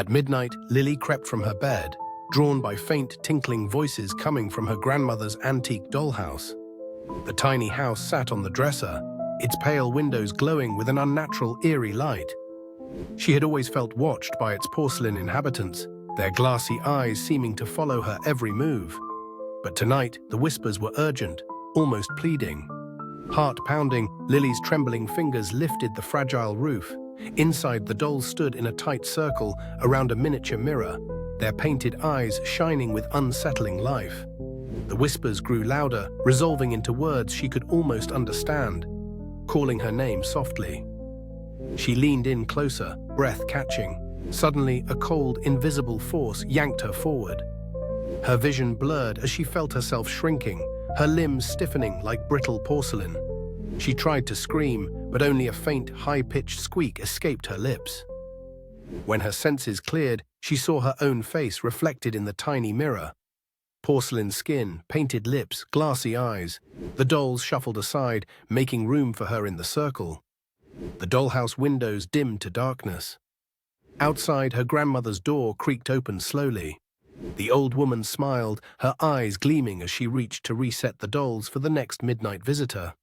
At midnight, Lily crept from her bed, drawn by faint tinkling voices coming from her grandmother's antique dollhouse. The tiny house sat on the dresser, its pale windows glowing with an unnatural, eerie light. She had always felt watched by its porcelain inhabitants, their glassy eyes seeming to follow her every move. But tonight, the whispers were urgent, almost pleading. Heart-pounding, Lily's trembling fingers lifted the fragile roof. Inside, the dolls stood in a tight circle around a miniature mirror, their painted eyes shining with unsettling life. The whispers grew louder, resolving into words she could almost understand, calling her name softly. She leaned in closer, breath catching. Suddenly, a cold, invisible force yanked her forward. Her vision blurred as she felt herself shrinking, her limbs stiffening like brittle porcelain. She tried to scream, but only a faint, high-pitched squeak escaped her lips. When her senses cleared, she saw her own face reflected in the tiny mirror. Porcelain skin, painted lips, glassy eyes. The dolls shuffled aside, making room for her in the circle. The dollhouse windows dimmed to darkness. Outside, her grandmother's door creaked open slowly. The old woman smiled, her eyes gleaming as she reached to reset the dolls for the next midnight visitor.